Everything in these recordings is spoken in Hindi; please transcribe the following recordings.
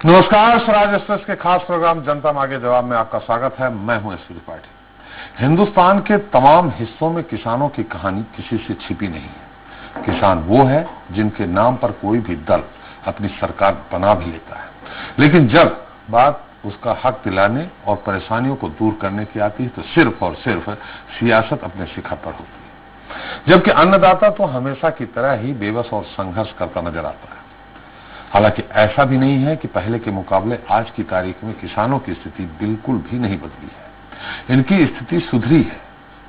नमस्कार, स्वराज एक्सप्रेस के खास प्रोग्राम जनता मांगे जवाब में आपका स्वागत है। मैं हूं एस त्रिपाठी। हिंदुस्तान के तमाम हिस्सों में किसानों की कहानी किसी से छिपी नहीं है। किसान वो है जिनके नाम पर कोई भी दल अपनी सरकार बना भी लेता है, लेकिन जब बात उसका हक दिलाने और परेशानियों को दूर करने की आती है तो सिर्फ और सिर्फ सियासत अपने शिखर पर होती है, जबकि अन्नदाता तो हमेशा की तरह ही बेबस और संघर्ष करता नजर आता है। हालांकि ऐसा भी नहीं है कि पहले के मुकाबले आज की तारीख में किसानों की स्थिति बिल्कुल भी नहीं बदली है। इनकी स्थिति सुधरी है,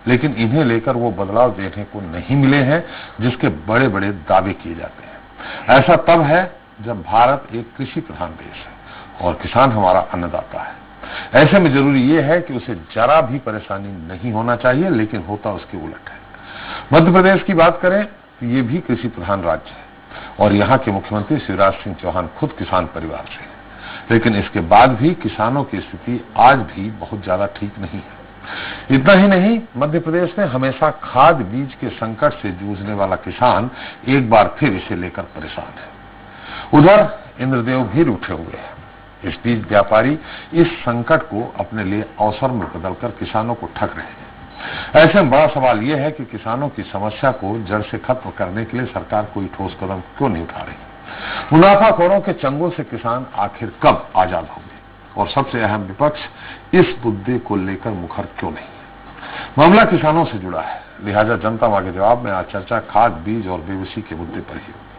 लेकिन इन्हें लेकर वो बदलाव देखने को नहीं मिले हैं जिसके बड़े बड़े दावे किए जाते हैं। ऐसा तब है जब भारत एक कृषि प्रधान देश है और किसान हमारा अन्नदाता है। ऐसे में जरूरी यह है कि उसे जरा भी परेशानी नहीं होना चाहिए, लेकिन होता उसके उलट है। मध्य प्रदेश की बात करें तो ये भी कृषि प्रधान राज्य है और यहाँ के मुख्यमंत्री शिवराज सिंह चौहान खुद किसान परिवार से हैं, लेकिन इसके बाद भी किसानों की स्थिति आज भी बहुत ज्यादा ठीक नहीं है। इतना ही नहीं, मध्य प्रदेश में हमेशा खाद बीज के संकट से जूझने वाला किसान एक बार फिर इसे लेकर परेशान है। उधर इंद्रदेव भी रूठे हुए हैं। इस बीच व्यापारी इस संकट को अपने लिए अवसर में बदलकर किसानों को ठग रहे हैं। ऐसे में बड़ा सवाल यह है कि किसानों की समस्या को जड़ से खत्म करने के लिए सरकार कोई ठोस कदम क्यों नहीं उठा रही। मुनाफाखोरों के चंगुल से किसान आखिर कब आजाद होंगे, और सबसे अहम विपक्ष इस मुद्दे को लेकर मुखर क्यों नहीं है। मामला किसानों से जुड़ा है, लिहाजा जनता मांगे जवाब में आज चर्चा खाद बीज और बेबसी के मुद्दे पर ही होगी।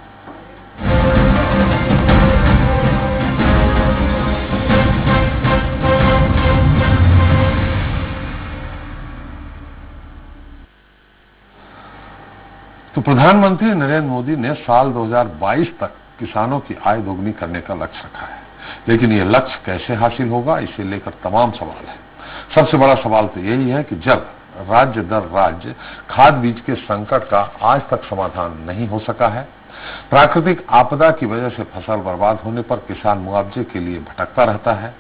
तो प्रधानमंत्री नरेंद्र मोदी ने साल 2022 तक किसानों की आय दोगुनी करने का लक्ष्य रखा है, लेकिन यह लक्ष्य कैसे हासिल होगा, इसे लेकर तमाम सवाल है। सबसे बड़ा सवाल तो यही है कि जब राज्य दर राज्य खाद बीज के संकट का आज तक समाधान नहीं हो सका है, प्राकृतिक आपदा की वजह से फसल बर्बाद होने पर किसान मुआवजे के लिए भटकता रहता है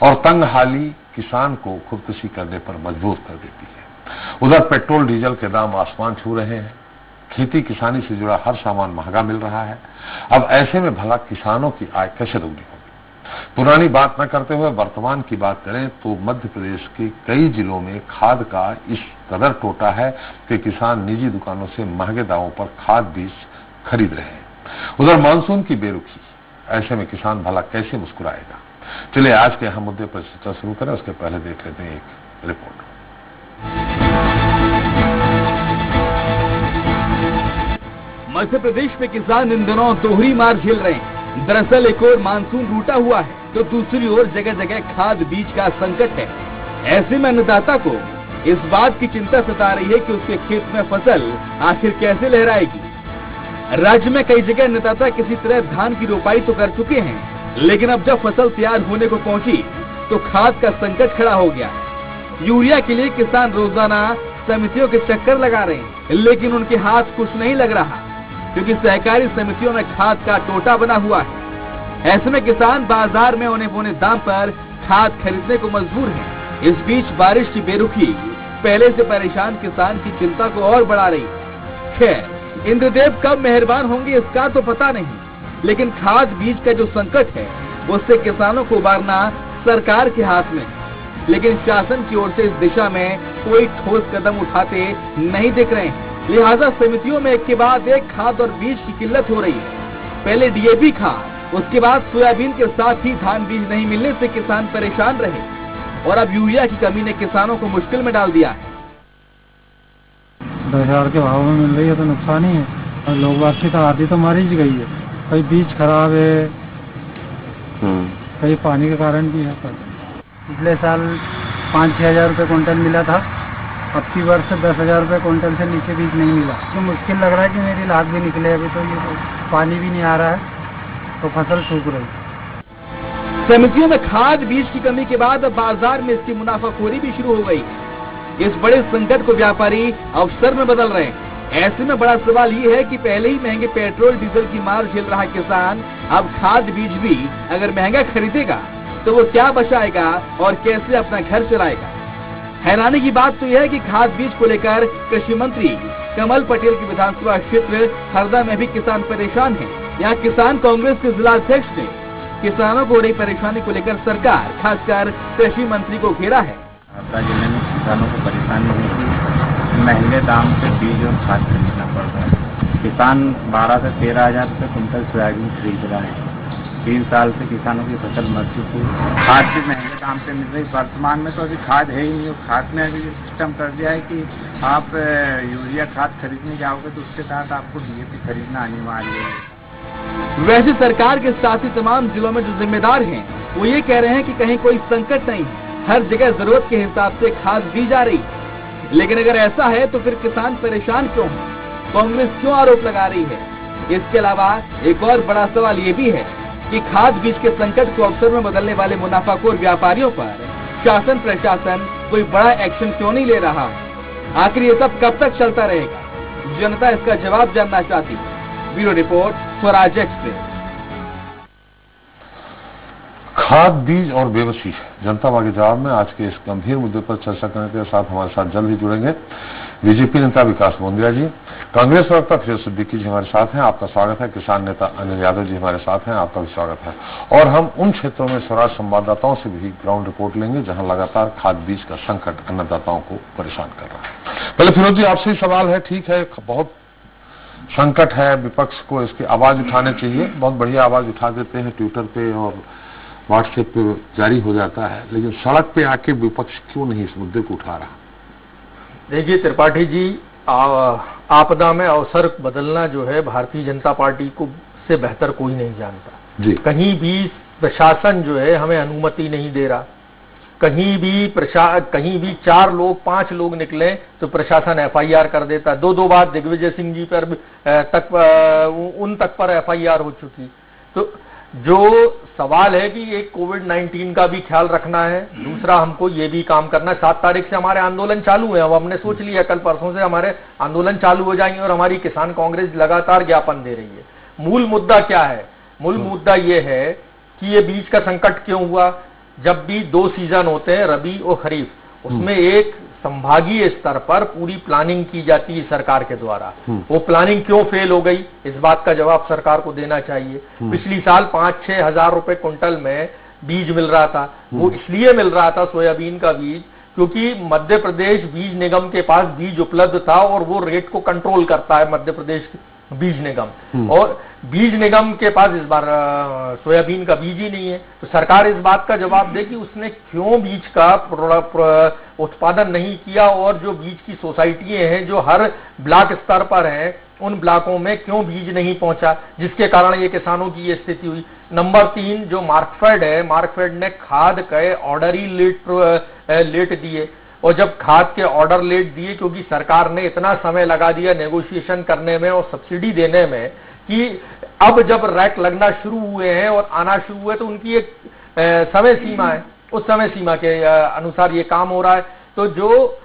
और तंगहाली किसान को खुदकुशी करने पर मजबूर कर देती है। उधर पेट्रोल डीजल के दाम आसमान छू रहे हैं, खेती किसानी से जुड़ा हर सामान महंगा मिल रहा है। अब ऐसे में भला किसानों की आय कैसे दोगुनी होगी। पुरानी बात न करते हुए वर्तमान की बात करें तो मध्य प्रदेश के कई जिलों में खाद का इस कदर टोटा है कि किसान निजी दुकानों से महंगे दामों पर खाद बीज खरीद रहे हैं। उधर मानसून की बेरुखी, ऐसे में किसान भला कैसे मुस्कुराएगा। चलिए आज के अहम मुद्दे पर चर्चा शुरू करें, उसके पहले देख लेते हैं एक रिपोर्ट। मध्य प्रदेश में किसान इन दिनों दोहरी मार झेल रहे हैं। दरअसल एक ओर मानसून रूठा हुआ है तो दूसरी ओर जगह जगह खाद बीज का संकट है। ऐसे में अन्नदाता को इस बात की चिंता सता रही है कि उसके खेत में फसल आखिर कैसे लहराएगी। राज्य में कई जगह अन्नदाता किसी तरह धान की रोपाई तो कर चुके हैं, लेकिन अब जब फसल तैयार होने को पहुंची तो खाद का संकट खड़ा हो गया। यूरिया के लिए किसान रोजाना समितियों के चक्कर लगा रहे हैं, लेकिन उनके हाथ कुछ नहीं लग रहा क्योंकि सहकारी समितियों में खाद का टोटा बना हुआ है। ऐसे में किसान बाजार में औने पौने दाम पर खाद खरीदने को मजबूर है। इस बीच बारिश की बेरुखी पहले से परेशान किसान की चिंता को और बढ़ा रही है। खैर, इंद्रदेव कब मेहरबान होंगे इसका तो पता नहीं, लेकिन खाद बीज का जो संकट है उससे किसानों को उबारना सरकार के हाथ में है। लेकिन शासन की ओर से इस दिशा में कोई ठोस कदम उठाते नहीं दिख रहे हैं। लिहाजा समितियों में एक के बाद एक खाद और बीज की किल्लत हो रही है। पहले डीएपी खाद, उसके बाद सोयाबीन के साथ ही धान बीज नहीं मिलने से किसान परेशान रहे और अब यूरिया की कमी ने किसानों को मुश्किल में डाल दिया है। 10,000 के भाव में मिल रही है तो नुकसान ही है और लोग बात की तो आधी तो मारी ही गई है। कई बीज खराब है, कई पानी के कारण भी है। पिछले साल 5-6 हजार रुपये क्विंटल मिला था, अब की वर्ष 10,000 रुपये क्विंटल से नीचे बीज नहीं मिला। तो मुश्किल लग रहा है कि मेरी लाख भी निकले। अभी तो ये पानी भी नहीं आ रहा है तो फसल सूख रही। समितियों में खाद बीज की कमी के बाद अब बाजार में इसकी मुनाफाखोरी भी शुरू हो गई। इस बड़े संकट को व्यापारी अवसर में बदल रहे हैं। ऐसे में बड़ा सवाल ये है कि पहले ही महंगे पेट्रोल डीजल की मार झेल रहा किसान अब खाद बीज भी अगर महंगा खरीदेगा तो वो क्या बचाएगा और कैसे अपना घर चलाएगा। हैरानी की बात तो यह है कि खाद बीज को लेकर कृषि मंत्री कमल पटेल की विधानसभा क्षेत्र हरदा में भी किसान परेशान हैं। यहाँ किसान कांग्रेस के जिला अध्यक्ष ने किसानों को हो रही परेशानी को लेकर सरकार खासकर कृषि मंत्री को घेरा है। आपदा जिले में किसानों को परेशानी हुई थी, महंगे दाम से बीज और खाद खरीदना पड़ रहा है। किसान 12 से 13 हजार रुपये कुंटल सोयाबीन खरीद रहा है। 3 साल से किसानों की फसल मर चुकी है। खाद भी महंगे दाम से मिल रही। वर्तमान में तो अभी खाद है ही नहीं। खाद में अभी सिस्टम कर दिया है कि आप यूरिया खाद खरीदने जाओगे तो उसके साथ आपको DAP खरीदना अनिवार्य है। वैसे सरकार के साथ ही तमाम जिलों में जो जिम्मेदार हैं वो ये कह रहे हैं कि कहीं कोई संकट नहीं है, हर जगह जरूरत के हिसाब से खाद दी जा रही है। लेकिन अगर ऐसा है तो फिर किसान परेशान क्यों है? कांग्रेस क्यों आरोप लगा रही है? इसके अलावा एक और बड़ा सवाल ये भी है कि खाद बीज के संकट को अवसर में बदलने वाले मुनाफाखोर व्यापारियों पर शासन प्रशासन कोई बड़ा एक्शन क्यों नहीं ले रहा? आखिर ये सब कब तक चलता रहेगा? जनता इसका जवाब जानना चाहती है। Bureau report, Swaraj express. खाद, बीज और बेबसी, जनता मांगे जवाब में आज के इस गंभीर मुद्दे पर चर्चा करने के साथ हमारे साथ जल्द ही जुड़ेंगे बीजेपी नेता विकास मोंदिया जी, कांग्रेस प्रवक्ता फिरोज सिद्दीकी जी हमारे साथ हैं, आपका स्वागत है। किसान नेता अनिल यादव जी हमारे साथ हैं, आपका भी स्वागत है। और हम उन क्षेत्रों में स्वराज संवाददाताओं से भी ग्राउंड रिपोर्ट लेंगे जहां लगातार खाद बीज का संकट अन्नदाताओं को परेशान कर रहा है। पहले फिरोज जी आपसे ही सवाल है, ठीक है बहुत संकट है, विपक्ष को इसकी आवाज उठाने चाहिए, बहुत बढ़िया आवाज उठा देते हैं, ट्विटर पे और व्हाट्सएप पे जारी हो जाता है, लेकिन सड़क पे आके विपक्ष क्यों नहीं इस मुद्दे को उठा रहा? देखिए त्रिपाठी जी, आपदा में अवसर बदलना जो है भारतीय जनता पार्टी को से बेहतर कोई नहीं जानता जी। कहीं भी प्रशासन जो है हमें अनुमति नहीं दे रहा। कहीं भी 4 लोग 5 लोग निकले तो प्रशासन FIR कर देता। 2 बार दिग्विजय सिंह जी पर उन तक पर FIR हो चुकी। तो जो सवाल है कि एक कोविड-19 का भी ख्याल रखना है, दूसरा हमको ये भी काम करना है। 7 तारीख से हमारे आंदोलन चालू है। अब हमने सोच लिया कल परसों से हमारे आंदोलन चालू हो जाएंगे और हमारी किसान कांग्रेस लगातार ज्ञापन दे रही है। मूल मुद्दा क्या है? मूल मुद्दा ये है कि ये बीज का संकट क्यों हुआ। जब भी 2 सीजन होते हैं, रबी और खरीफ, उसमें एक संभागीय स्तर पर पूरी प्लानिंग की जाती है सरकार के द्वारा। वो प्लानिंग क्यों फेल हो गई, इस बात का जवाब सरकार को देना चाहिए। पिछली साल 5-6 हजार रुपए कुंटल में बीज मिल रहा था। वो इसलिए मिल रहा था सोयाबीन का बीज क्योंकि मध्य प्रदेश बीज निगम के पास बीज उपलब्ध था और वो रेट को कंट्रोल करता है मध्य प्रदेश बीज निगम। और बीज निगम के पास इस बार सोयाबीन का बीज ही नहीं है। तो सरकार इस बात का जवाब दे कि उसने क्यों बीज का उत्पादन नहीं किया और जो बीज की सोसाइटियां हैं जो हर ब्लॉक स्तर पर हैं उन ब्लॉकों में क्यों बीज नहीं पहुंचा, जिसके कारण ये किसानों की ये स्थिति हुई। नंबर 3 जो मार्कफेड है, मार्कफेड ने खाद के ऑर्डर ही लेट दिए। और जब खाद के ऑर्डर लेट दिए क्योंकि सरकार ने इतना समय लगा दिया नेगोशिएशन करने में और सब्सिडी देने में कि अब जब रैक लगना शुरू हुए हैं और आना शुरू हुए तो उनकी एक समय सीमा है, उस समय सीमा के अनुसार ये काम हो रहा है। तो जो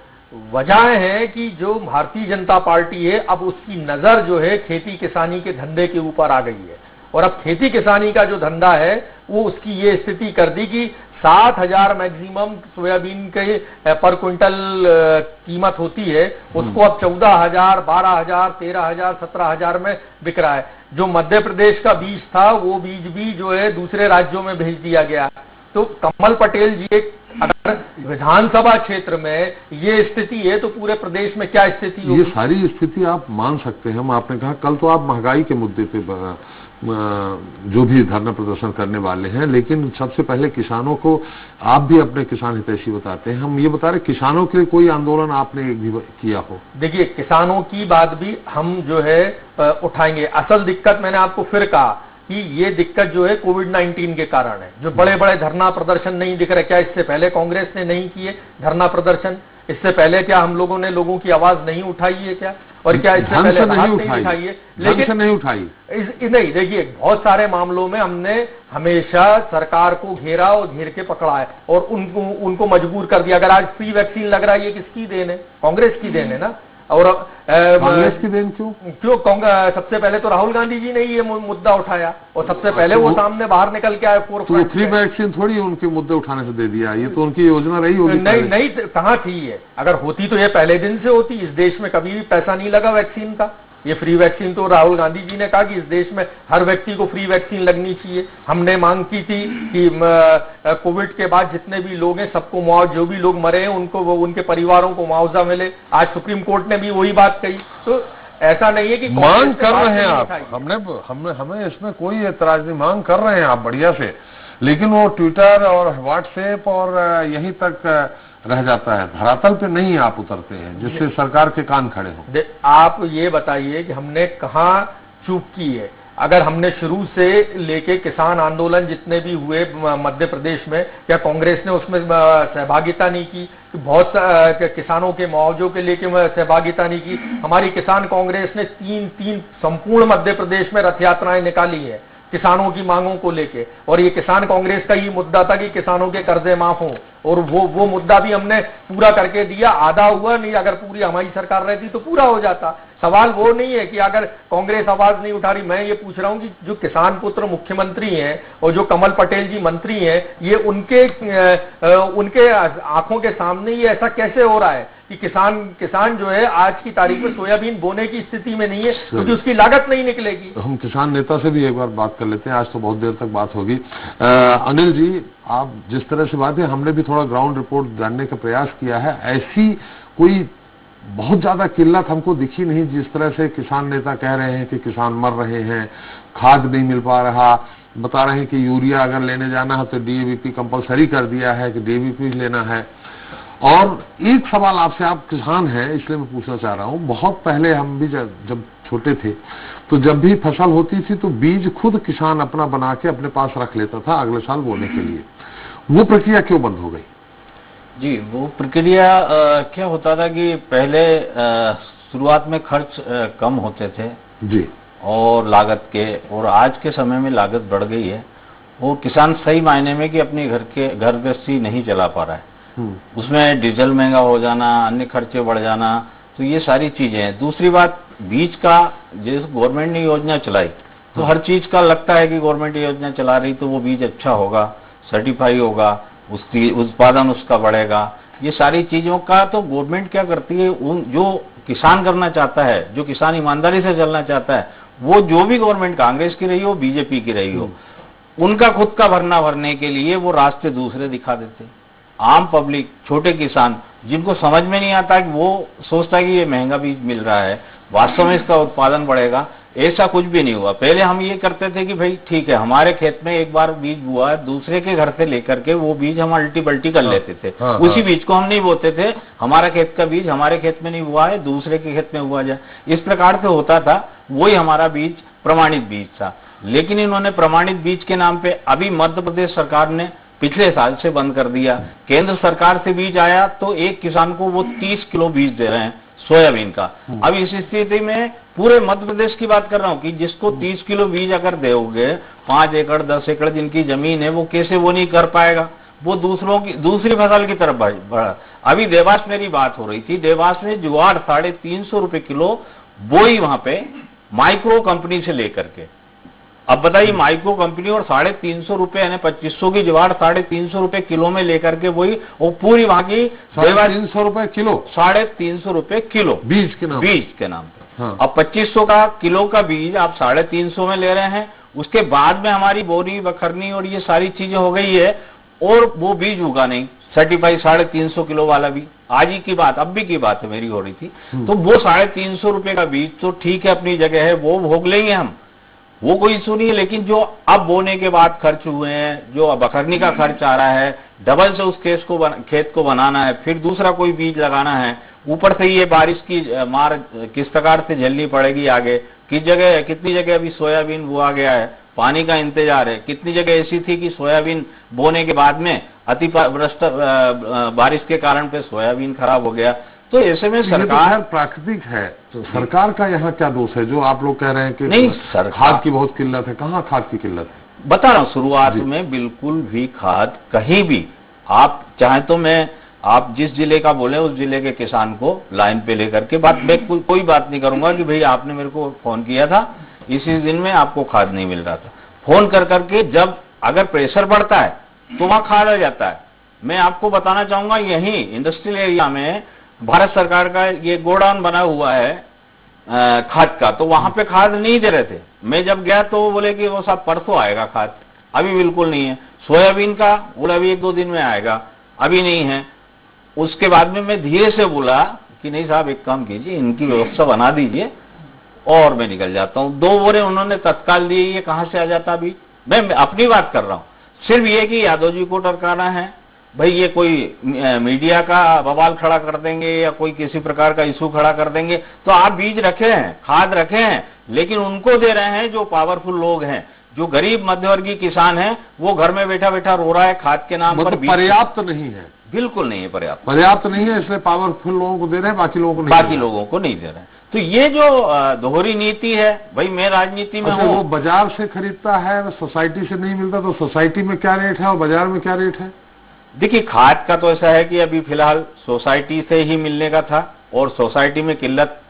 वजह है कि जो भारतीय जनता पार्टी है अब उसकी नजर जो है खेती किसानी के धंधे के ऊपर आ गई है और अब खेती किसानी का जो धंधा है वो उसकी ये स्थिति कर दी कि 7,000 मैक्सिमम सोयाबीन के पर क्विंटल कीमत होती है, उसको अब 14,000, 12,000, 13,000, 17,000 में बिक रहा है। जो मध्य प्रदेश का बीज था वो बीज भी जो है दूसरे राज्यों में भेज दिया गया। तो कमल पटेल जी, अगर विधानसभा क्षेत्र में ये स्थिति है तो पूरे प्रदेश में क्या स्थिति होगी? ये सारी स्थिति आप मान सकते हैं। आपने कहा कल तो आप महंगाई के मुद्दे पे जो भी धरना प्रदर्शन करने वाले हैं, लेकिन सबसे पहले किसानों को आप भी अपने किसान हितैषी बताते हैं। हम ये बता रहे किसानों के लिए कोई आंदोलन आपने भी किया हो? देखिए, किसानों की बात भी हम जो है उठाएंगे। असल दिक्कत मैंने आपको फिर कहा कि ये दिक्कत जो है कोविड-19 के कारण है। जो बड़े बड़े धरना प्रदर्शन नहीं दिख रहे, क्या इससे पहले कांग्रेस ने नहीं किए धरना प्रदर्शन? इससे पहले क्या हम लोगों ने लोगों की आवाज नहीं उठाई है क्या? और क्या इससे पहले नहीं उठाई है? लेकिन नहीं उठाई नहीं। देखिए, बहुत सारे मामलों में हमने हमेशा सरकार को घेरा और घेर के पकड़ा है और उनको मजबूर कर दिया। अगर आज फ्री वैक्सीन लग रहा है, ये किसकी देन है? कांग्रेस की देन है ना। और कांग्रेस की देन क्यों? सबसे पहले तो राहुल गांधी जी ने ये मुद्दा उठाया और सबसे पहले वो सामने बाहर निकल के आए। तो फ्री वैक्सीन थोड़ी उनके मुद्दे उठाने से दे दिया, ये तो उनकी योजना रही होगी। नहीं, कहाँ थी ये? अगर होती तो ये पहले दिन से होती। इस देश में कभी भी पैसा नहीं लगा वैक्सीन का। ये फ्री वैक्सीन तो राहुल गांधी जी ने कहा कि इस देश में हर व्यक्ति को फ्री वैक्सीन लगनी चाहिए। हमने मांग की थी कि कोविड के बाद जितने भी लोग हैं सबको मुआवजा, जो भी लोग मरे हैं उनको, उनके परिवारों को मुआवजा मिले। आज सुप्रीम कोर्ट ने भी वही बात कही। तो ऐसा नहीं है कि मांग कर रहे हैं आप, हमें इसमें कोई एतराज नहीं, मांग कर रहे हैं आप बढ़िया से, लेकिन वो ट्विटर और व्हाट्सएप और यहीं तक रह जाता है, धरातल पे नहीं आप उतरते हैं, जिससे सरकार के कान खड़े हो। आप ये बताइए कि हमने कहाँ चूक की है? अगर हमने शुरू से लेके किसान आंदोलन जितने भी हुए मध्य प्रदेश में, क्या कांग्रेस ने उसमें सहभागिता नहीं की? बहुत किसानों के मुआवजों के लेके सहभागिता नहीं की। हमारी किसान कांग्रेस ने तीन संपूर्ण मध्य प्रदेश में रथ यात्राएं निकाली है किसानों की मांगों को लेके, और ये किसान कांग्रेस का ये मुद्दा था कि किसानों के कर्जे माफ हों, और वो मुद्दा भी हमने पूरा करके दिया। आधा हुआ नहीं, अगर पूरी हमारी सरकार रहती तो पूरा हो जाता। सवाल वो नहीं है कि अगर कांग्रेस आवाज नहीं उठा रही, मैं ये पूछ रहा हूं कि जो किसान पुत्र मुख्यमंत्री हैं और जो कमल पटेल जी मंत्री हैं, ये उनके आंखों के सामने ये ऐसा कैसे हो रहा है कि किसान जो है आज की तारीख में सोयाबीन बोने की स्थिति में नहीं है क्योंकि उसकी लागत नहीं निकलेगी। हम किसान नेता से भी एक बार बात कर लेते हैं, आज तो बहुत देर तक बात होगी। अनिल जी, आप जिस तरह से बात है, हमने भी थोड़ा ग्राउंड रिपोर्ट जानने का प्रयास किया है, ऐसी कोई बहुत ज्यादा किल्लत हमको दिखी नहीं जिस तरह से किसान नेता कह रहे हैं कि किसान मर रहे हैं, खाद नहीं मिल पा रहा, बता रहे हैं कि यूरिया अगर लेने जाना है तो डीएवीपी कंपलसरी कर दिया है कि डीएवीपी लेना है। और एक सवाल आपसे, आप किसान हैं इसलिए मैं पूछना चाह रहा हूं, बहुत पहले हम भी जब छोटे थे तो जब भी फसल होती थी तो बीज खुद किसान अपना बना के अपने पास रख लेता था अगले साल बोने के लिए, वो प्रक्रिया क्यों बंद हो गई? जी, वो प्रक्रिया क्या होता था कि पहले शुरुआत में खर्च कम होते थे जी, और लागत के, और आज के समय में लागत बढ़ गई है। वो किसान सही मायने में कि अपने घर गृहस्थी नहीं चला पा रहा है, उसमें डीजल महंगा हो जाना, अन्य खर्चे बढ़ जाना, तो ये सारी चीजें हैं। दूसरी बात, बीज का जिस गवर्नमेंट ने योजना चलाई तो हर चीज का लगता है कि गवर्नमेंट योजना चला रही तो वो बीज अच्छा होगा, सर्टिफाई होगा, उसकी उत्पादन उसका बढ़ेगा। ये सारी चीजों का तो गवर्नमेंट क्या करती है, जो किसान करना चाहता है, जो किसान ईमानदारी से चलना चाहता है, वो जो भी गवर्नमेंट कांग्रेस की रही हो, बीजेपी की रही हो, उनका खुद का भरना भरने के लिए वो रास्ते दूसरे दिखा देते। आम पब्लिक, छोटे किसान जिनको समझ में नहीं आता कि वो सोचता है कि ये महंगा बीज मिल रहा है, वास्तव में इसका उत्पादन बढ़ेगा, ऐसा कुछ भी नहीं हुआ। पहले हम ये करते थे कि भाई ठीक है, हमारे खेत में एक बार बीज बुआ, दूसरे के घर से लेकर के वो बीज हम अल्टी पल्टी कर लेते थे। उसी बीज को हम नहीं बोते थे, हमारा खेत का बीज हमारे खेत में नहीं हुआ है, दूसरे के खेत में हुआ जाए, इस प्रकार से होता था। वही हमारा बीज प्रमाणित बीज था। लेकिन इन्होंने प्रमाणित बीज के नाम पे अभी मध्य प्रदेश सरकार ने पिछले साल से बंद कर दिया। केंद्र सरकार से बीज आया तो एक किसान को वो 30 किलो बीज दे रहे हैं सोयाबीन का। अब इस स्थिति में पूरे मध्य प्रदेश की बात कर रहा हूं कि जिसको 30 किलो बीज अगर दोगे, 5 एकड़ 10 एकड़ जिनकी जमीन है, वो कैसे वो नहीं कर पाएगा, वो दूसरी फसल की तरफ बढ़ा। अभी देवास मेरी बात हो रही थी, देवास में ज्वार 350 रुपए किलो बोई वहां पे माइक्रो कंपनी से लेकर के। अब बताइए, माइक्रो कंपनी और 350 रुपए यानी 2500 की ज्वार 350 रुपए किलो में लेकर के वही, वो पूरी वहां की 350 रुपए किलो, 350 रुपए किलो बीज के नाम पे। हाँ। अब 2500 का किलो का बीज आप 350 में ले रहे हैं, उसके बाद में हमारी बोरी बखरनी और ये सारी चीजें हो गई है, और वो बीज उगा नहीं सर्टिफाई 350 किलो वाला भी। आज ही की बात, अब भी की बात है मेरी हो रही थी, तो वो 350 रुपए का बीज तो ठीक है, अपनी जगह है, वो भोग लेंगे हम, वो कोई इशू नहीं है। लेकिन जो अब बोने के बाद खर्च हुए हैं, जो बखरनी का खर्च आ रहा है, डबल से उस खेत को बनाना है, फिर दूसरा कोई बीज लगाना है, ऊपर से ये बारिश की मार किस प्रकार से झेलनी पड़ेगी आगे, कितनी जगह अभी सोयाबीन बोआ गया है, पानी का इंतजार है, कितनी जगह ऐसी थी कि सोयाबीन बोने के बाद में अतिवृष्टि बारिश के कारण पे सोयाबीन खराब हो गया। तो ऐसे में सरकार तो प्राकृतिक है, तो सरकार का यहाँ क्या दोष है जो आप लोग कह रहे हैं कि नहीं, खाद की बहुत किल्लत है? कहाँ खाद की किल्लत है? बता रहा हूँ, शुरुआत में बिल्कुल भी खाद कहीं भी, आप चाहे तो आप जिस जिले का बोले उस जिले के किसान को लाइन पे लेकर के मैं कोई बात नहीं करूंगा कि भाई आपने मेरे को फोन किया था, इसी दिन में आपको खाद नहीं मिल रहा था। फोन कर करके जब अगर प्रेशर बढ़ता है तो वहां खाद आ जाता है। मैं आपको बताना चाहूंगा, यही इंडस्ट्रियल एरिया में भारत सरकार का ये गोडाउन बना हुआ है, खाद का, तो वहां पे खाद नहीं दे रहे थे। मैं जब गया तो वो बोले कि वो साहब परसों आएगा खाद, अभी बिल्कुल नहीं है। सोयाबीन का बोला अभी 1-2 दिन में आएगा, अभी नहीं है। उसके बाद में मैं धीरे से बोला कि नहीं साहब एक काम कीजिए, इनकी व्यवस्था बना दीजिए और मैं निकल जाता हूँ। 2 बोरे उन्होंने तत्काल दिए, ये कहां से आ जाता अभी। मैं अपनी बात कर रहा हूँ, सिर्फ ये कि यादव जी को टरकाना है, भाई ये कोई मीडिया का बवाल खड़ा कर देंगे या कोई किसी प्रकार का इशू खड़ा कर देंगे। तो आप बीज रखे हैं, खाद रखे हैं, लेकिन उनको दे रहे हैं जो पावरफुल लोग हैं। जो गरीब मध्यवर्गीय किसान है वो घर में बैठा बैठा रो रहा है खाद के नाम पर। पर्याप्त नहीं है, बिल्कुल नहीं है, पर्याप्त नहीं है, इसलिए पावरफुल लोगों को दे रहे हैं, बाकी लोगों को नहीं दे रहे हैं। तो ये जो दोहरी नीति है, भाई मैं राजनीति में हूँ। वो बाजार से खरीदता है, सोसाइटी से नहीं मिलता, तो सोसाइटी में क्या रेट है और बाजार में क्या रेट है? देखिए खाद का तो ऐसा है कि अभी फिलहाल सोसाइटी से ही मिलने का था और सोसाइटी में किल्लत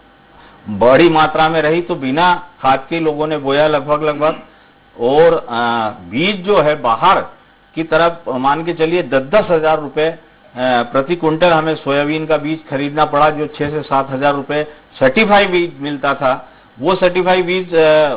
बड़ी मात्रा में रही, तो बिना खाद के लोगों ने बोया लगभग। और बीज जो है बाहर की तरफ मान के चलिए 10-10 हजार रुपए प्रति क्विंटल हमें सोयाबीन का बीज खरीदना पड़ा, जो 6 से 7 हजार रुपए सर्टिफाइड बीज मिलता था। वो सर्टिफाइड बीज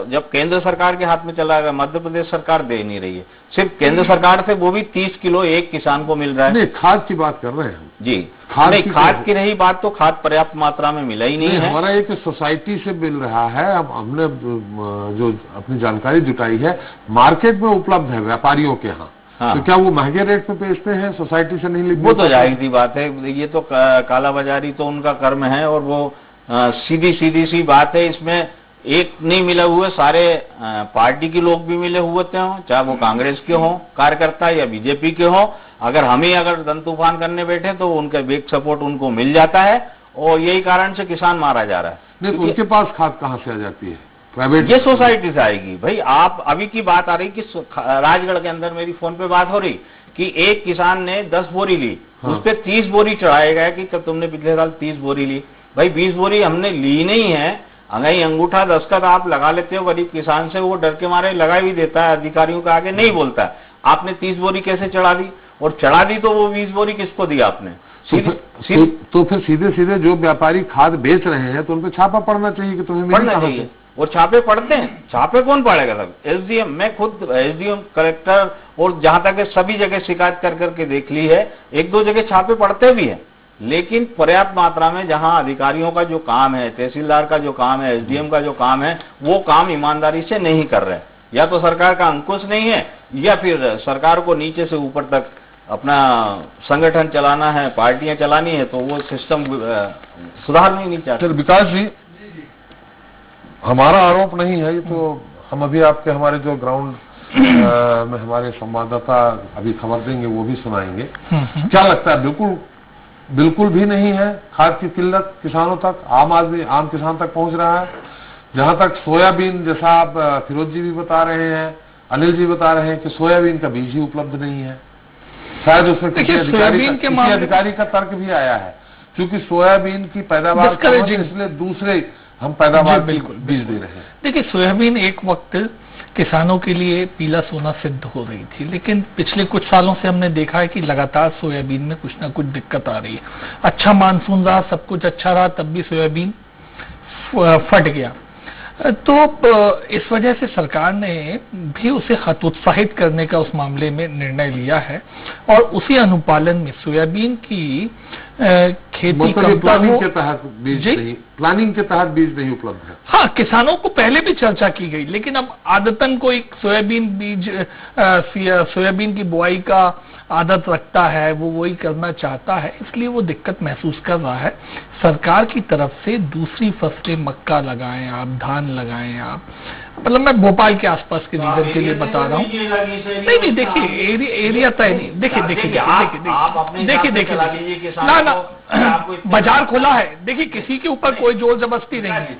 जब केंद्र सरकार के हाथ में चला गया, मध्य प्रदेश सरकार दे नहीं रही है, सिर्फ केंद्र सरकार से वो भी 30 किलो एक किसान को मिल रहा है। नहीं, खाद की बात कर रहे हैं जी, खाद की रही बात, तो खाद पर्याप्त मात्रा में मिला ही नहीं है। हमारा एक सोसाइटी से मिल रहा है। अब हमने जो अपनी जानकारी जुटाई है, मार्केट में उपलब्ध है व्यापारियों के यहाँ। हाँ। तो क्या वो महंगे रेट पे बेचते हैं, सोसाइटी से नहीं लिखते? वो तो जाहिर सी बात है, ये तो कालाबाजारी तो उनका कर्म है। और वो सीधी सी बात है, इसमें एक नहीं मिले हुए, सारे पार्टी के लोग भी मिले हुए थे, चाहे वो कांग्रेस के हों कार्यकर्ता या बीजेपी के हों। अगर हम ही अगर दन तूफान करने बैठे तो उनका बैक सपोर्ट उनको मिल जाता है और यही कारण से किसान मारा जा रहा है। नहीं, उनके पास खाद कहाँ से आ जाती है? प्राइवेट, ये सोसाइटी से आएगी। भाई आप अभी की बात आ रही कि राजगढ़ के अंदर मेरी फोन पे बात हो रही कि एक किसान ने 10 बोरी ली, उस पर 30 बोरी चढ़ाया गया कि कब तुमने पिछले साल 30 बोरी ली। भाई 20 बोरी हमने ली नहीं है, अगर अंगूठा दस्तखत आप लगा लेते हो गरीब किसान से, वो डर के मारे लगा भी देता है, अधिकारियों के आगे नहीं बोलता है। आपने 30 बोरी कैसे चढ़ा दी? और चढ़ा दी तो वो 20 बोरी किसको दी आपने? तो फिर सीधे जो व्यापारी खाद बेच रहे हैं तो उन पर छापा पड़ना चाहिए कि तुम्हें पड़ना चाहिए। और छापे पड़ते हैं, छापे कौन पड़ेगा? सब एसडीएम, मैं खुद एसडीएम, कलेक्टर और जहां तक सभी जगह शिकायत कर करके देख ली है, 1-2 जगह छापे पड़ते भी हैं, लेकिन पर्याप्त मात्रा में जहां अधिकारियों का जो काम है, तहसीलदार का जो काम है, एसडीएम का जो काम है, वो काम ईमानदारी से नहीं कर रहे। या तो सरकार का अंकुश नहीं है, या फिर सरकार को नीचे से ऊपर तक अपना संगठन चलाना है, पार्टियां चलानी है, तो वो सिस्टम सुधारना नहीं चाहते। विकास जी, हमारा आरोप नहीं है, ये तो हम अभी आपके हमारे जो ग्राउंड में हमारे संवाददाता अभी खबर देंगे वो भी सुनाएंगे। क्या लगता है? बिल्कुल भी नहीं है खाद की किल्लत किसानों तक, आम किसान तक पहुंच रहा है। जहां तक सोयाबीन, जैसा आप फिरोज जी भी बता रहे हैं, अनिल जी बता रहे हैं कि सोयाबीन का बीज ही उपलब्ध नहीं है। शायद उसमें किसी अधिकारी का तर्क भी आया है, क्योंकि सोयाबीन की पैदावार इसलिए दूसरे हम पैदावार बिल्कुल बीज दे रहे हैं। देखिए, सोयाबीन एक वक्त किसानों के लिए पीला सोना सिद्ध हो रही थी, लेकिन पिछले कुछ सालों से हमने देखा है कि लगातार सोयाबीन में कुछ ना कुछ दिक्कत आ रही है। अच्छा मानसून रहा, सब कुछ अच्छा रहा, तब भी सोयाबीन फट गया। तो इस वजह से सरकार ने भी उसे हतोत्साहित करने का उस मामले में निर्णय लिया है और उसी अनुपालन में सोयाबीन की खेती प्लानिंग के तहत बीज नहीं, प्लानिंग के तहत बीज नहीं उपलब्ध है। हाँ, किसानों को पहले भी चर्चा की गई, लेकिन अब आदतन कोई सोयाबीन की बुआई का आदत रखता है, वो वही करना चाहता है, इसलिए वो दिक्कत महसूस कर रहा है। सरकार की तरफ से दूसरी फसलें, मक्का लगाएं आप, धान लगाएं आप, मतलब मैं भोपाल के आसपास के रीजन के लिए बता रहा हूँ। नहीं, देखिए एरिया तय नहीं। देखिए ना बाजार खुला है। देखिए, किसी के ऊपर कोई जोर जबरदस्ती नहीं है।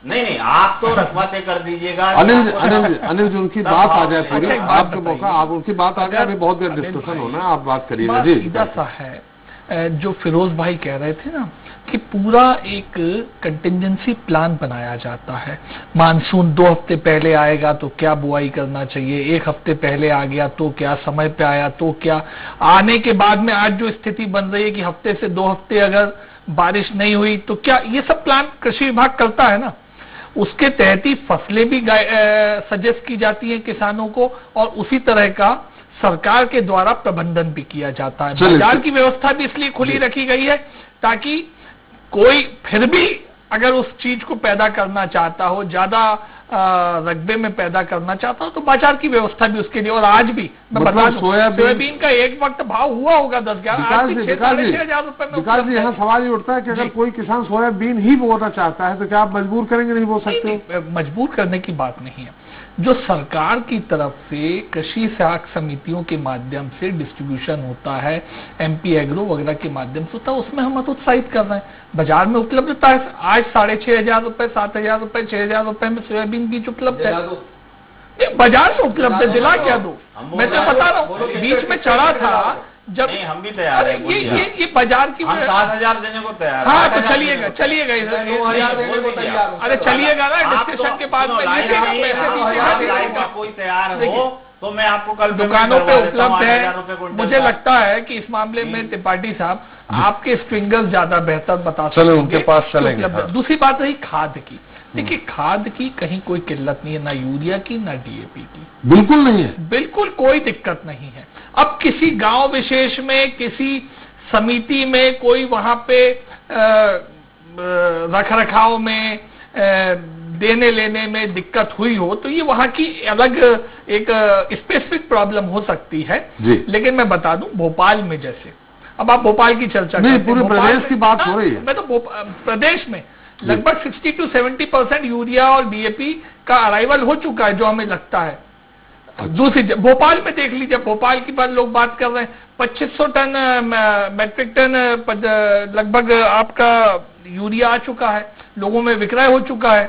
नहीं, आप तो रकबा तय कर दीजिएगा। अनिल जी, उनकी बात आ जाए पूरी, आपका मौका, आप उनकी बात आ जाए, अभी बहुत देर डिस्कशन होना है, आप बात करिए जी। सीधा सा है, जो फिरोज भाई कह रहे थे ना कि पूरा एक कंटिंजेंसी प्लान बनाया जाता है। मानसून 2 हफ्ते पहले आएगा तो क्या बुआई करना चाहिए, 1 हफ्ते पहले आ गया तो क्या, समय पे आया तो क्या, आने के बाद में आज जो स्थिति बन रही है कि हफ्ते से 2 हफ्ते अगर बारिश नहीं हुई तो क्या, ये सब प्लान कृषि विभाग करता है ना, उसके तहत ही फसलें भी सजेस्ट की जाती हैं किसानों को, और उसी तरह का सरकार के द्वारा प्रबंधन भी किया जाता है। बाजार की व्यवस्था भी इसलिए खुली रखी गई है ताकि कोई फिर भी अगर उस चीज को पैदा करना चाहता हो, ज्यादा रकबे में पैदा करना चाहता हो, तो बाजार की व्यवस्था भी उसके लिए। और आज भी मैं बता दूं, सोयाबीन का एक वक्त भाव हुआ होगा 10-11, आज भी 6,500 रुपए में। विकास जी, यहाँ सवाल ये उठता है कि अगर कोई किसान सोयाबीन ही बोना चाहता है तो क्या आप मजबूर करेंगे? नहीं बो सकते। मजबूर करने की बात नहीं है। जो सरकार की तरफ से कृषि साख समितियों के माध्यम से डिस्ट्रीब्यूशन होता है, MP एग्रो वगैरह के माध्यम से होता है, उसमें हम उत्साहित कर रहे हैं। बाजार में उपलब्धता है, आज 6,500 रुपए, 7,000 रुपए, 6,000 रुपए में सोयाबीन बीज उपलब्ध है। बाजार में उपलब्ध है, दिला क्या दो? मैं तो बता रहा हूँ, बीच में चढ़ा था जब। नहीं, हम भी तैयार हैं। ये बाजार की 7,000 देने को तैयार। हाँ, तो चलिएगा 2,000 देने को तैयार। अरे चलिएगा ना, डिस्कशन के बाद में कोई तैयार हो तो मैं आपको कल दुकानों पे उपलब्ध है। मुझे लगता है कि इस मामले में त्रिपाठी साहब आपके फिंगर्स ज्यादा बेहतर बता सकते हैं। चलो उनके पास चलेंगे। दूसरी बात रही खाद की। देखिए, खाद की कहीं कोई किल्लत नहीं है, ना यूरिया की ना DAP की, बिल्कुल नहीं है, बिल्कुल कोई दिक्कत नहीं है। अब किसी गांव विशेष में, किसी समिति में कोई वहां पे रख रखाव में, देने लेने में दिक्कत हुई हो तो ये वहां की अलग एक स्पेसिफिक प्रॉब्लम हो सकती है। लेकिन मैं बता दूं, भोपाल में जैसे, अब आप भोपाल की चर्चा नहीं, पूरे प्रदेश की बात हो रही है। मैं तो प्रदेश में लगभग 60 to 70% यूरिया और DAP का अराइवल हो चुका है, जो हमें लगता है। दूसरी भोपाल में देख लीजिए, भोपाल की बात लोग बात कर रहे हैं, 2500 टन मैट्रिक टन लगभग आपका यूरिया आ चुका है, लोगों में विक्रय हो चुका है।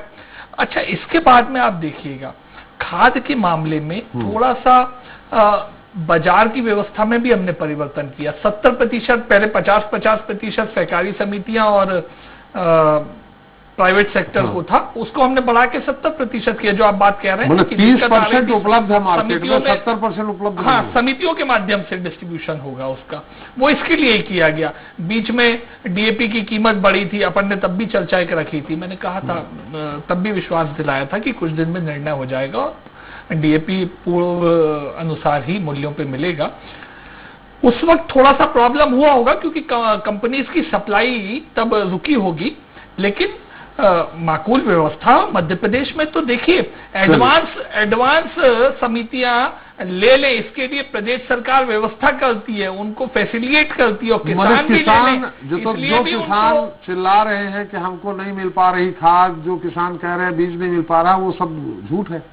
अच्छा, इसके बाद में आप देखिएगा खाद के मामले में थोड़ा सा बाजार की व्यवस्था में भी हमने परिवर्तन किया। 70%, पहले 50% सहकारी समितियां और प्राइवेट सेक्टर को था, उसको हमने बढ़ा के 70% किया। जो आप बात कह रहे हैं, मतलब 30% उपलब्ध है मार्केट में, 70% उपलब्ध। हाँ, समितियों के माध्यम से डिस्ट्रीब्यूशन होगा उसका, वो इसके लिए ही किया गया। बीच में DAP की कीमत बढ़ी थी, अपन ने तब भी चर्चा एक रखी थी, मैंने कहा था, तब भी विश्वास दिलाया था कि कुछ दिन में निर्णय हो जाएगा, DAP पूर्व अनुसार ही मूल्यों पे मिलेगा। उस वक्त थोड़ा सा प्रॉब्लम हुआ होगा क्योंकि कंपनीज की सप्लाई तब रुकी होगी, लेकिन माकूल व्यवस्था मध्य प्रदेश में तो देखिए, एडवांस समितियां ले लें, इसके लिए प्रदेश सरकार व्यवस्था करती है, उनको फैसिलिटेट करती है, और किसान भी जो किसान चिल्ला रहे हैं कि हमको नहीं मिल पा रही खाद, जो किसान कह रहे हैं बीज नहीं मिल पा रहा, वो सब झूठ है।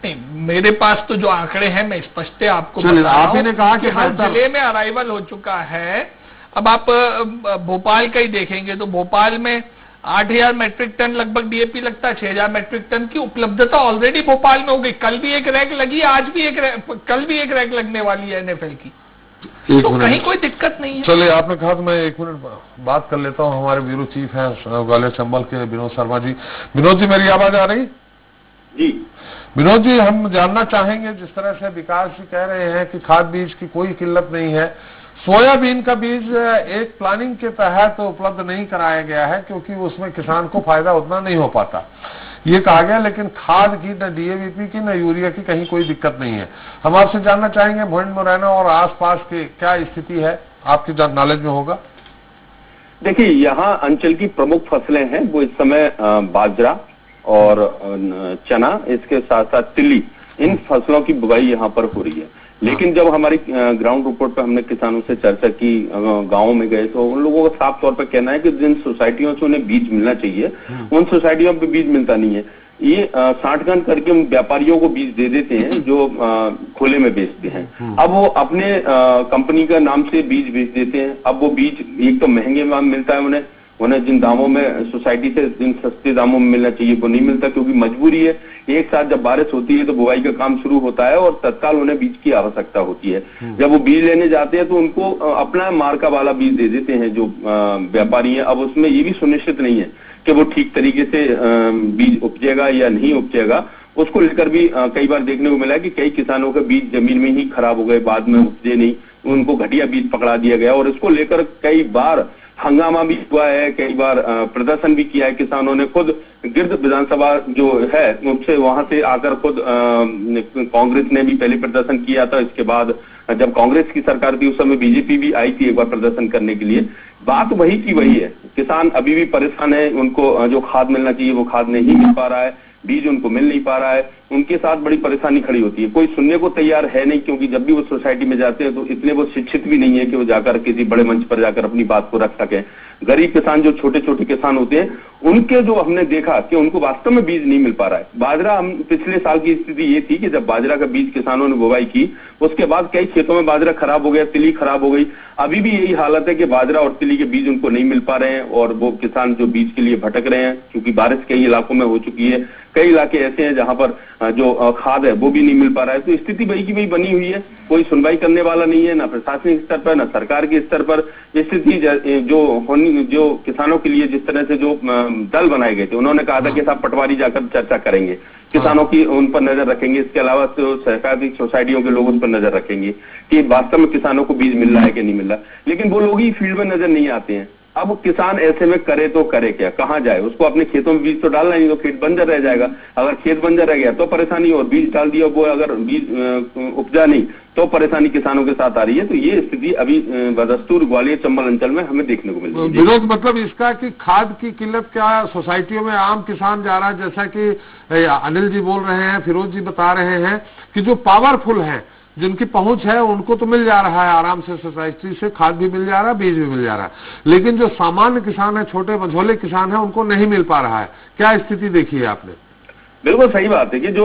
नहीं, मेरे पास तो जो आंकड़े हैं मैं स्पष्ट आपको बता रहा हूं। आपने कहा कि हर जिले में अराइवल हो चुका है। अब आप भोपाल का ही देखेंगे तो भोपाल में 8,000 मैट्रिक टन लगभग DAP लगता है, 6,000 मैट्रिक टन की उपलब्धता ऑलरेडी भोपाल में हो गई। कल भी एक रैक लगी, आज भी कल भी एक रैक लगने वाली है NFL की, तो कहीं कोई दिक्कत नहीं है। चलिए, आपने कहा तो मैं 1 मिनट बात कर लेता हूँ। हमारे ब्यूरो चीफ हैं ग्वालियर चंबल के विनोद शर्मा जी। विनोद जी, मेरी आवाज आ रही? जी विनोद जी, हम जानना चाहेंगे, जिस तरह से विकास जी कह रहे हैं कि खाद बीज की कोई किल्लत नहीं है, सोयाबीन का बीज एक प्लानिंग के तहत उपलब्ध नहीं कराया गया है क्योंकि उसमें किसान को फायदा उतना नहीं हो पाता, ये कहा गया, लेकिन खाद की न DAP की न यूरिया की कहीं कोई दिक्कत नहीं है। हम आपसे जानना चाहेंगे भिंड, मुरैना और आसपास की क्या स्थिति है, आपकी नॉलेज में होगा। देखिए, यहाँ अंचल की प्रमुख फसलें हैं वो इस समय बाजरा और चना, इसके साथ साथ तिल्ली, इन फसलों की बुवाई यहाँ पर हो रही है। लेकिन जब हमारी ग्राउंड रिपोर्ट पे हमने किसानों से चर्चा की, गांव में गए, तो उन लोगों का साफ तौर पे कहना है कि जिन सोसाइटियों से उन्हें बीज मिलना चाहिए उन सोसाइटियों पे बीज मिलता नहीं है। ये साठगन करके उन व्यापारियों को बीज दे देते हैं जो खुले में बेचते हैं। अब वो अपने कंपनी का नाम से बीज बेच देते हैं। अब वो बीज एक तो महंगे में मिलता है उन्हें जिन दामों में सोसाइटी से जिन सस्ते दामों में मिलना चाहिए वो नहीं मिलता, क्योंकि मजबूरी है। एक साथ जब बारिश होती है तो बुवाई का काम शुरू होता है और तत्काल उन्हें बीज की आवश्यकता होती है। जब वो बीज लेने जाते हैं तो उनको अपना मार्का वाला बीज दे देते हैं जो व्यापारी हैं। अब उसमें ये भी सुनिश्चित नहीं है कि वो ठीक तरीके से बीज उपजेगा या नहीं उपजेगा। उसको लेकर भी कई बार देखने को मिला कि कई किसानों के बीज जमीन में ही खराब हो गए, बाद में उपजे नहीं, उनको घटिया बीज पकड़ा दिया गया। और इसको लेकर कई बार हंगामा भी हुआ है, कई बार प्रदर्शन भी किया है किसानों ने। खुद गिर्द विधानसभा जो है उससे वहां से आकर खुद कांग्रेस ने भी पहले प्रदर्शन किया था। इसके बाद जब कांग्रेस की सरकार थी उस समय बीजेपी भी आई थी एक बार प्रदर्शन करने के लिए। बात वही की वही है, किसान अभी भी परेशान है, उनको जो खाद मिलना चाहिए वो खाद नहीं मिल पा रहा है, बीज उनको मिल नहीं पा रहा है, उनके साथ बड़ी परेशानी खड़ी होती है। कोई सुनने को तैयार है नहीं, क्योंकि जब भी वो सोसाइटी में जाते हैं तो इतने वो शिक्षित भी नहीं है कि वो जाकर किसी बड़े मंच पर जाकर अपनी बात को रख सकें। गरीब किसान जो छोटे छोटे किसान होते हैं उनके जो हमने देखा कि उनको वास्तव में बीज नहीं मिल पा रहा है। बाजरा, हम पिछले साल की स्थिति ये थी कि जब बाजरा का बीज किसानों ने बुवाई की उसके बाद कई खेतों में बाजरा खराब हो गया, तिली खराब हो गई। अभी भी यही हालत है कि बाजरा और तिली के बीज उनको नहीं मिल पा रहे हैं और वो किसान जो बीज के लिए भटक रहे हैं, क्योंकि बारिश कई इलाकों में हो चुकी है, कई इलाके ऐसे हैं जहां पर जो खाद है वो भी नहीं मिल पा रहा है। तो स्थिति वही की वही बनी हुई है, कोई सुनवाई करने वाला नहीं है, ना प्रशासनिक स्तर पर ना सरकार के स्तर पर। स्थिति जो किसानों के लिए जिस तरह से जो दल बनाए गए थे, उन्होंने कहा था कि साहब पटवारी जाकर चर्चा करेंगे, किसानों की उन पर नजर रखेंगे, इसके अलावा तो सहकारी सोसाइटियों के लोग उन पर नजर रखेंगे कि वास्तव में किसानों को बीज मिल रहा है कि नहीं मिल रहा। लेकिन वो लोग ही फील्ड में नजर नहीं आते हैं। अब किसान ऐसे में करे तो करे क्या, कहाँ जाए? उसको अपने खेतों में बीज तो डालना नहीं, तो खेत बंजर रह जाएगा। अगर खेत बंजर रह गया तो परेशानी, और बीज डाल दिया वो अगर बीज उपजा नहीं तो परेशानी किसानों के साथ आ रही है। तो ये स्थिति अभी बदस्तूर ग्वालियर चंबल अंचल में हमें देखने को मिल रही है। विरोध मतलब इसका कि खाद की किल्लत क्या सोसाइटियों में आम किसान जा रहा है, जैसा कि अनिल जी बोल रहे हैं, फिरोज जी बता रहे हैं कि जो पावरफुल हैं, जिनकी पहुंच है, उनको तो मिल जा रहा है आराम से, सोसाइटी से खाद भी मिल जा रहा है, बीज भी मिल जा रहा है, लेकिन जो सामान्य किसान है, छोटे मझोले किसान है, उनको नहीं मिल पा रहा है। क्या स्थिति देखी है आपने? बिल्कुल सही बात है कि जो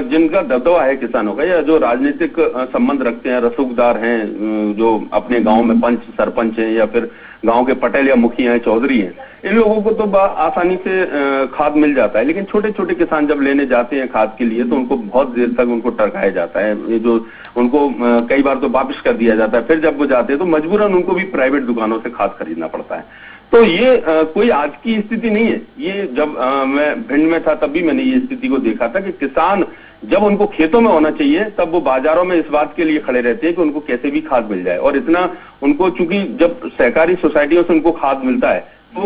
जिनका दबदबा है किसानों का, या जो राजनीतिक संबंध रखते हैं, रसूखदार हैं, जो अपने गांव में पंच सरपंच हैं या फिर गांव के पटेल या मुखिया हैं, चौधरी हैं, इन लोगों को तो आसानी से खाद मिल जाता है। लेकिन छोटे छोटे किसान जब लेने जाते हैं खाद के लिए तो उनको बहुत देर तक उनको टरकाया जाता है, ये जो उनको कई बार तो वापस कर दिया जाता है। फिर जब वो जाते हैं तो मजबूरन उनको भी प्राइवेट दुकानों से खाद खरीदना पड़ता है। तो ये कोई आज की स्थिति नहीं है। ये जब मैं भिंड में था तब भी मैंने ये स्थिति को देखा था कि किसान जब उनको खेतों में होना चाहिए तब वो बाजारों में इस बात के लिए खड़े रहते हैं कि उनको कैसे भी खाद मिल जाए। और इतना उनको, चूंकि जब सहकारी सोसाइटियों से उनको खाद मिलता है तो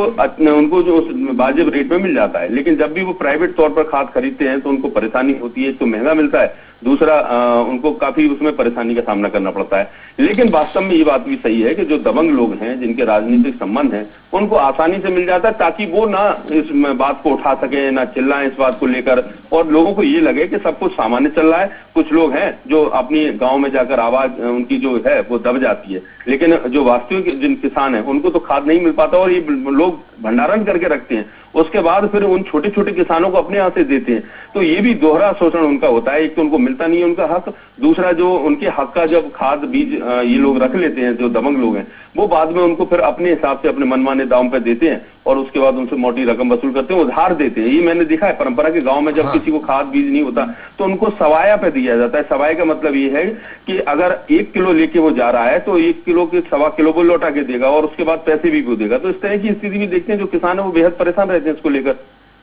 उनको जो वाजिब रेट में मिल जाता है, लेकिन जब भी वो प्राइवेट तौर पर खाद खरीदते हैं तो उनको परेशानी होती है। तो महंगा मिलता है, दूसरा उनको काफी उसमें परेशानी का सामना करना पड़ता है। लेकिन वास्तव में ये बात भी सही है कि जो दबंग लोग हैं, जिनके राजनीतिक संबंध हैं, उनको आसानी से मिल जाता है, ताकि वो ना इस बात को उठा सके, ना चिल्लाएं इस बात को लेकर, और लोगों को ये लगे कि सब कुछ सामान्य चल रहा है। कुछ लोग हैं जो अपनी गांव में जाकर आवाज उनकी जो है वो दब जाती है, लेकिन जो वास्तविक जिन किसान हैं उनको तो खाद नहीं मिल पाता, और ये लोग भंडारण करके रखते हैं, उसके बाद फिर उन छोटे छोटे किसानों को अपने यहाँ से देते हैं। तो ये भी दोहरा शोषण उनका होता है। एक तो उनको मिलता नहीं है उनका हक, दूसरा जो उनके हक का जब खाद बीज ये लोग रख लेते हैं, जो दबंग लोग हैं, वो बाद में उनको फिर अपने हिसाब से अपने मनमाने दाम पे देते हैं और उसके बाद उनसे मोटी रकम वसूल करते हैं, उधार देते हैं। ये मैंने देखा है परंपरा के गांव में, जब किसी को खाद बीज नहीं होता तो उनको सवाया पे दिया जाता है। सवाया का मतलब ये है कि अगर 1 किलो लेके वो जा रहा है तो 1 किलो के 1.25 किलो वो लौटा के देगा और उसके बाद पैसे भी वो देगा। तो इस तरह की स्थिति भी देखते हैं, जो किसान है वो बेहद परेशान रहते हैं इसको लेकर।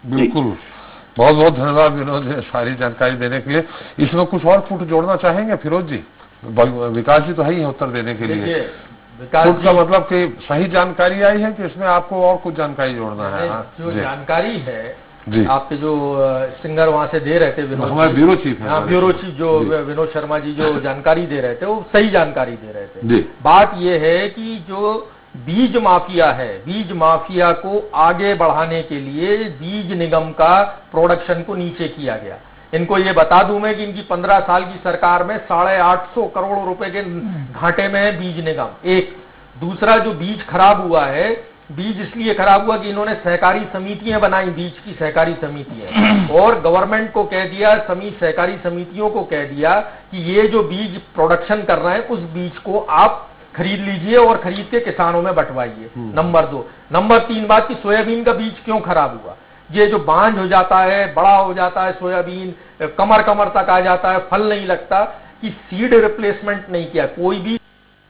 बिल्कुल, बहुत बहुत धन्यवाद विनोद जी सारी जानकारी देने के लिए। इसमें कुछ और फुट जोड़ना चाहेंगे फिरोज जी? विकास जी तो है ही उत्तर देने के लिए। फुट का मतलब कि सही जानकारी आई है कि इसमें आपको और कुछ जानकारी जोड़ना है? जो जानकारी है जी, आपके जो सिंगर वहां से दे रहे थे, विनोद, हमारे ब्यूरो चीफ है, हाँ ब्यूरो चीफ जो विनोद शर्मा जी जो जानकारी दे रहे थे वो सही जानकारी दे रहे थे जी। बात ये है कि जो बीज माफिया है, बीज माफिया को आगे बढ़ाने के लिए बीज निगम का प्रोडक्शन को नीचे किया गया। इनको ये बता दूं मैं कि इनकी 15 साल की सरकार में 850 करोड़ रुपए के घाटे में है बीज निगम। एक दूसरा, जो बीज खराब हुआ है, बीज इसलिए खराब हुआ कि इन्होंने सहकारी समितियां बनाई, बीज की सहकारी समितियां, और गवर्नमेंट को कह दिया, सहकारी समितियों को कह दिया कि ये जो बीज प्रोडक्शन कर रहे हैं उस बीज को आप खरीद लीजिए और खरीद के किसानों में बंटवाइए। नंबर 2। नंबर 3 बात कि सोयाबीन का बीज क्यों खराब हुआ? ये जो बांझ हो जाता है, बड़ा हो जाता है सोयाबीन, कमर तक आ जाता है, फल नहीं लगता, कि सीड रिप्लेसमेंट नहीं किया। कोई भी